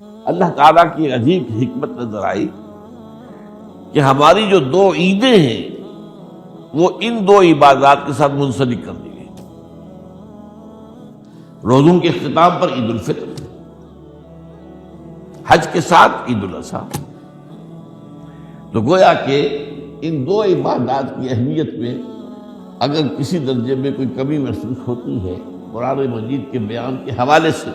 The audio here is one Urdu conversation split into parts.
اللہ تعالیٰ کی عجیب حکمت نظر آئی کہ ہماری جو دو عیدیں ہیں وہ ان دو عبادات کے ساتھ منسلک کر دی گئی۔ روزوں کے اختتام پر عید الفطر، حج کے ساتھ عید الاضحیٰ۔ تو گویا کہ ان دو عبادات کی اہمیت میں اگر کسی درجے میں کوئی کمی محسوس ہوتی ہے قرآن مجید کے بیان کے حوالے سے،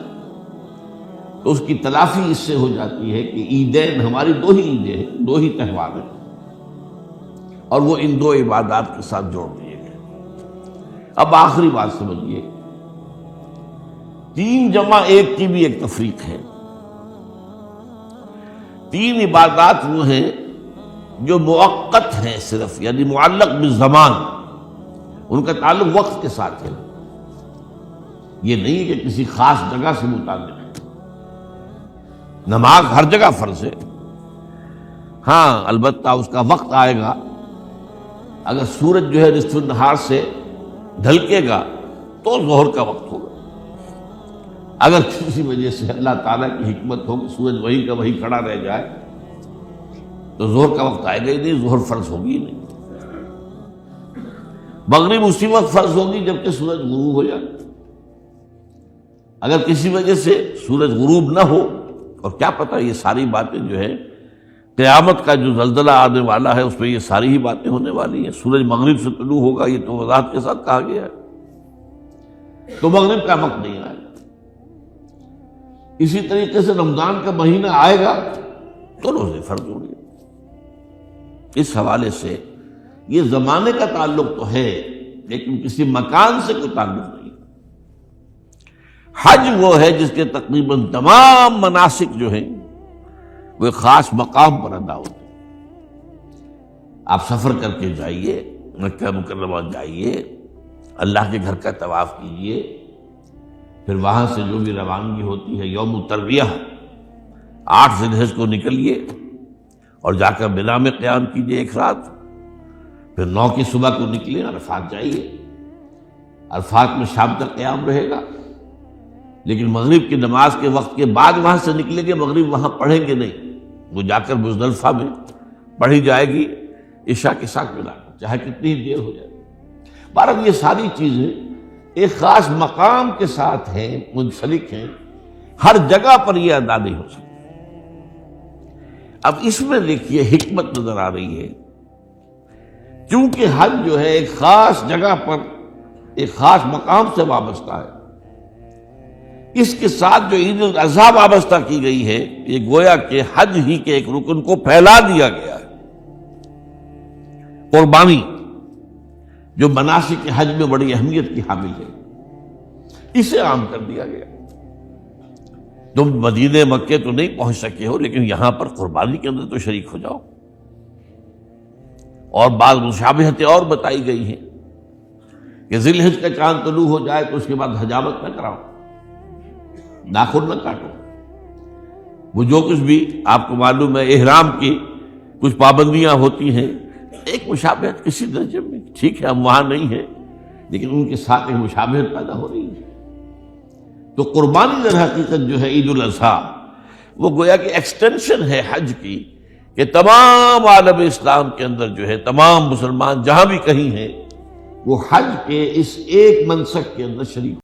تو اس کی تلافی اس سے ہو جاتی ہے کہ عیدین ہماری دو ہی عیدیں ہیں، دو ہی تہوار ہیں، اور وہ ان دو عبادات کے ساتھ جوڑ دیے گئے۔ اب آخری بات سمجھیے، 3 جمع 1 کی بھی ایک تفریق ہے۔ 3 عبادات وہ ہیں جو مؤقت ہیں صرف، یعنی معلق بالزمان، ان کا تعلق وقت کے ساتھ ہے، یہ نہیں کہ کسی خاص جگہ سے متعلق ہے۔ نماز ہر جگہ فرض ہے، ہاں البتہ اس کا وقت آئے گا۔ اگر سورج جو ہے نصف النہار سے ڈھلکے گا تو ظہر کا وقت ہوگا۔ اگر کسی وجہ سے اللہ تعالیٰ کی حکمت ہو کہ سورج وہیں کا وہیں کھڑا رہ جائے تو ظہر کا وقت آئے گا ہی نہیں، ظہر فرض ہوگی ہی نہیں۔ مغرب اسی وقت فرض ہوگی جبکہ سورج غروب ہو جائے۔ اگر کسی وجہ سے سورج غروب نہ ہو، اور کیا پتہ یہ ساری باتیں جو ہے قیامت کا جو زلزلہ آنے والا ہے اس میں یہ ساری ہی باتیں ہونے والی ہیں، سورج مغرب سے طلوع ہوگا، یہ تو وضاحت کے ساتھ کہا گیا ہے، تو مغرب کا وقت نہیں آئے گا۔ اسی طریقے سے رمضان کا مہینہ آئے گا تو روزے فرض ہوں گے۔ اس حوالے سے یہ زمانے کا تعلق تو ہے لیکن کسی مکان سے کوئی تعلق نہیں۔ حج وہ ہے جس کے تقریباً تمام مناسک جو ہیں وہ ایک خاص مقام پر ادا ہوتے ہیں۔ آپ سفر کر کے جائیے، مکہ مکرمہ جائیے، اللہ کے گھر کا طواف کیجیے، پھر وہاں سے جو بھی روانگی ہوتی ہے یوم الترویہ 8 ذی الحجہ کو نکلیے اور جا کر منا میں قیام کیجیے ایک رات، پھر 9 کی صبح کو نکلے عرفات جائیے، عرفات میں شام تک قیام رہے گا، لیکن مغرب کی نماز کے وقت کے بعد وہاں سے نکلیں گے، مغرب وہاں پڑھیں گے نہیں، وہ جا کر مزدلفہ میں پڑھی جائے گی عشاء کے ساتھ ملا کر، چاہے کتنی ہی دیر ہو جائے۔ بہرحال یہ ساری چیزیں ایک خاص مقام کے ساتھ ہیں، منسلک ہیں، ہر جگہ پر یہ ادا نہیں ہو سکتی۔ اب اس میں دیکھیے حکمت نظر آ رہی ہے، چونکہ حج جو ہے ایک خاص جگہ پر ایک خاص مقام سے وابستہ ہے، اس کے ساتھ جو عید الاضحیٰ وابستہ کی گئی ہے، یہ گویا کہ حج ہی کے ایک رکن کو پھیلا دیا گیا ہے۔ قربانی جو مناسک حج میں بڑی اہمیت کی حامل ہے، اسے عام کر دیا گیا۔ تم مدینے مکے تو نہیں پہنچ سکے ہو لیکن یہاں پر قربانی کے اندر تو شریک ہو جاؤ۔ اور بعض مشابہتیں اور بتائی گئی ہیں کہ ذی الحجہ کا چاند طلوع ہو جائے تو اس کے بعد حجامت نہ کراؤ، ناخن نہ کاٹو، وہ جو کچھ بھی آپ کو معلوم ہے احرام کی کچھ پابندیاں ہوتی ہیں، ایک مشابہت کسی درجے میں، ٹھیک ہے ہم وہاں نہیں ہیں لیکن ان کے ساتھ ایک مشابہت پیدا ہو رہی ہے۔ تو قربانی در حقیقت جو ہے عید الاضحیٰ وہ گویا کہ ایکسٹینشن ہے حج کی، کہ تمام عالم اسلام کے اندر جو ہے تمام مسلمان جہاں بھی کہیں ہیں وہ حج کے اس ایک منسک کے اندر شریک